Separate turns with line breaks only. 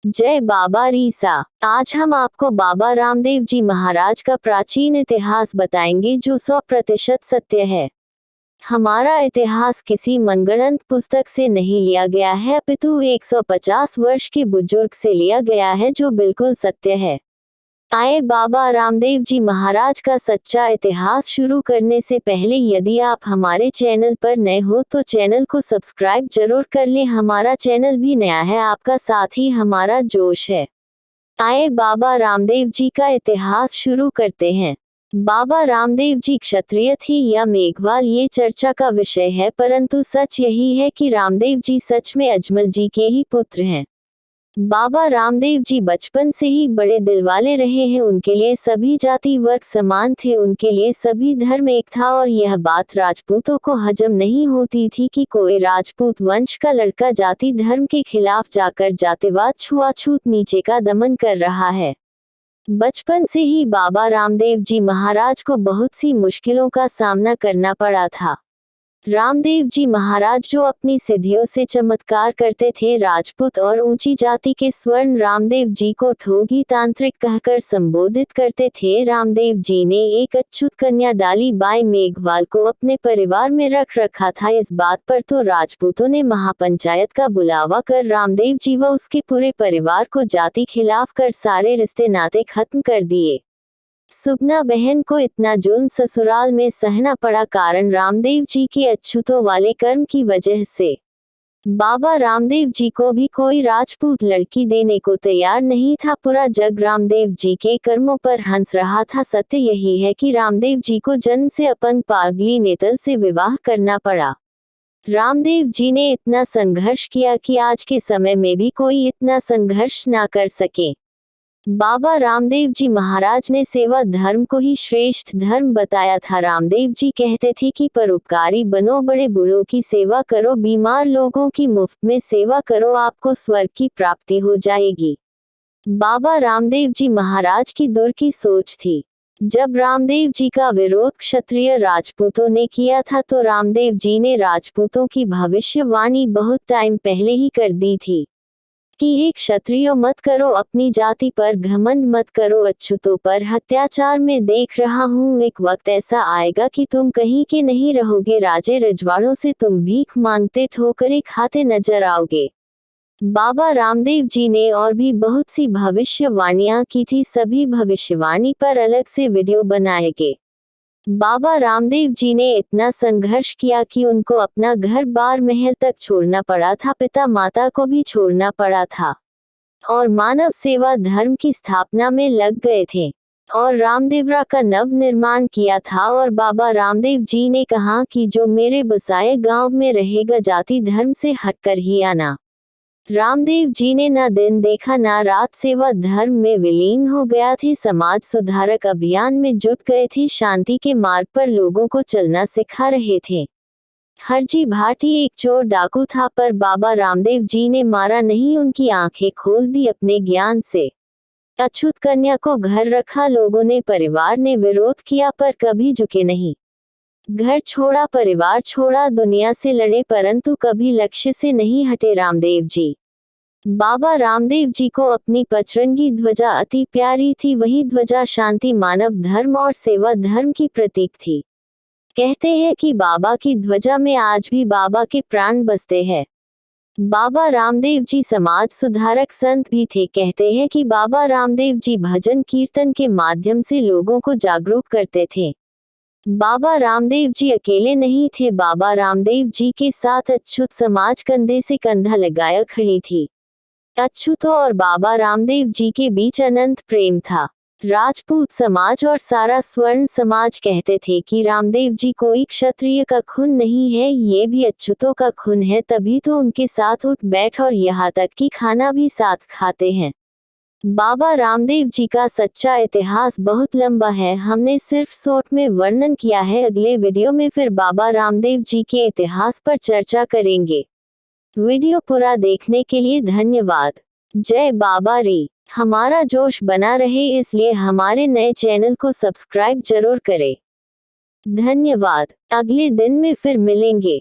जय बाबा रीसा। आज हम आपको बाबा रामदेव जी महाराज का प्राचीन इतिहास बताएंगे जो 100% सत्य है। हमारा इतिहास किसी मनगढ़ंत पुस्तक से नहीं लिया गया है अपितु 150 वर्ष के बुजुर्ग से लिया गया है जो बिल्कुल सत्य है। आए बाबा रामदेव जी महाराज का सच्चा इतिहास शुरू करने से पहले यदि आप हमारे चैनल पर नए हो तो चैनल को सब्सक्राइब जरूर कर लें। हमारा चैनल भी नया है, आपका साथ ही हमारा जोश है। आए बाबा रामदेव जी का इतिहास शुरू करते हैं। बाबा रामदेव जी क्षत्रिय थे या मेघवाल ये चर्चा का विषय है, परंतु सच यही है कि रामदेव जी सच में अजमल जी के ही पुत्र हैं। बाबा रामदेव जी बचपन से ही बड़े दिलवाले रहे हैं। उनके लिए सभी जाति वर्ग समान थे, उनके लिए सभी धर्म एक था और यह बात राजपूतों को हजम नहीं होती थी कि कोई राजपूत वंश का लड़का जाति धर्म के खिलाफ जाकर जातिवाद छुआछूत नीचे का दमन कर रहा है। बचपन से ही बाबा रामदेव जी महाराज को बहुत सी मुश्किलों का सामना करना पड़ा था। रामदेव जी महाराज जो अपनी सिद्धियों से चमत्कार करते थे, राजपूत और ऊंची जाति के स्वर्ण रामदेव जी को ठोगी तांत्रिक कहकर संबोधित करते थे। रामदेव जी ने एक अछूत कन्या डाली बाई मेघवाल को अपने परिवार में रख रखा था। इस बात पर तो राजपूतों ने महापंचायत का बुलावा कर रामदेव जी व उसके पूरे परिवार को जाति खिलाफ कर सारे रिश्ते नाते खत्म कर दिए। सुगना बहन को इतना जुल्म ससुराल में सहना पड़ा कारण रामदेव जी के अछूतों वाले कर्म की वजह से। बाबा रामदेव जी को भी कोई राजपूत लड़की देने को तैयार नहीं था। पूरा जग रामदेव जी के कर्मों पर हंस रहा था। सत्य यही है कि रामदेव जी को जन्म से अपंग पागली नेतल से विवाह करना पड़ा। रामदेव जी ने इतना संघर्ष किया कि आज के समय में भी कोई इतना संघर्ष ना कर सके। बाबा रामदेव जी महाराज ने सेवा धर्म को ही श्रेष्ठ धर्म बताया था। रामदेव जी कहते थे कि परोपकारी बनो, बड़े बूढ़ों की सेवा करो, बीमार लोगों की मुफ्त में सेवा करो, आपको स्वर्ग की प्राप्ति हो जाएगी। बाबा रामदेव जी महाराज की दूर की सोच थी। जब रामदेव जी का विरोध क्षत्रिय राजपूतों ने किया था तो रामदेव जी ने राजपूतों की भविष्यवाणी बहुत टाइम पहले ही कर दी थी कि हे क्षत्रियो मत करो, अपनी जाति पर घमंड मत करो, अछूतों पर अत्याचार में देख रहा हूँ। एक वक्त ऐसा आएगा कि तुम कहीं के नहीं रहोगे, राजे रजवाड़ों से तुम भीख मांगते ठोकरें खाते नजर आओगे। बाबा रामदेव जी ने और भी बहुत सी भविष्यवाणियां की थी, सभी भविष्यवाणी पर अलग से वीडियो बनाएंगे। बाबा रामदेव जी ने इतना संघर्ष किया कि उनको अपना घर बार महल तक छोड़ना पड़ा था, पिता माता को भी छोड़ना पड़ा था और मानव सेवा धर्म की स्थापना में लग गए थे और रामदेवरा का नव निर्माण किया था। और बाबा रामदेव जी ने कहा कि जो मेरे बसाए गांव में रहेगा जाति धर्म से हटकर ही आना। रामदेव जी ने ना दिन देखा ना रात, सेवा धर्म में विलीन हो गया थे, समाज सुधारक अभियान में जुट गए थे, शांति के मार्ग पर लोगों को चलना सिखा रहे थे। हरजी भाटी एक चोर डाकू था पर बाबा रामदेव जी ने मारा नहीं, उनकी आंखें खोल दी अपने ज्ञान से। अछूत कन्या को घर रखा, लोगों ने परिवार ने विरोध किया पर कभी झुके नहीं। घर छोड़ा, परिवार छोड़ा, दुनिया से लड़े परंतु कभी लक्ष्य से नहीं हटे रामदेव जी। बाबा रामदेव जी को अपनी पचरंगी ध्वजा अति प्यारी थी, वही ध्वजा शांति, मानव धर्म और सेवा धर्म की प्रतीक थी। कहते हैं कि बाबा की ध्वजा में आज भी बाबा के प्राण बसते हैं। बाबा रामदेव जी समाज सुधारक संत भी थे। कहते हैं कि बाबा रामदेव जी भजन कीर्तन के माध्यम से लोगों को जागरूक करते थे। बाबा रामदेव जी अकेले नहीं थे, बाबा रामदेव जी के साथ अछूत समाज कंधे से कंधा लगाया खड़ी थी। अछूतों और बाबा रामदेव जी के बीच अनंत प्रेम था। राजपूत समाज और सारा स्वर्ण समाज कहते थे कि रामदेव जी कोई क्षत्रिय का खून नहीं है, ये भी अछूतों का खून है, तभी तो उनके साथ उठ बैठ और यहाँ तक कि खाना भी साथ खाते हैं। बाबा रामदेव जी का सच्चा इतिहास बहुत लंबा है, हमने सिर्फ शॉर्ट में वर्णन किया है। अगले वीडियो में फिर बाबा रामदेव जी के इतिहास पर चर्चा करेंगे। वीडियो पूरा देखने के लिए धन्यवाद। जय बाबा री। हमारा जोश बना रहे इसलिए हमारे नए चैनल को सब्सक्राइब जरूर करें। धन्यवाद। अगले दिन में फिर मिलेंगे।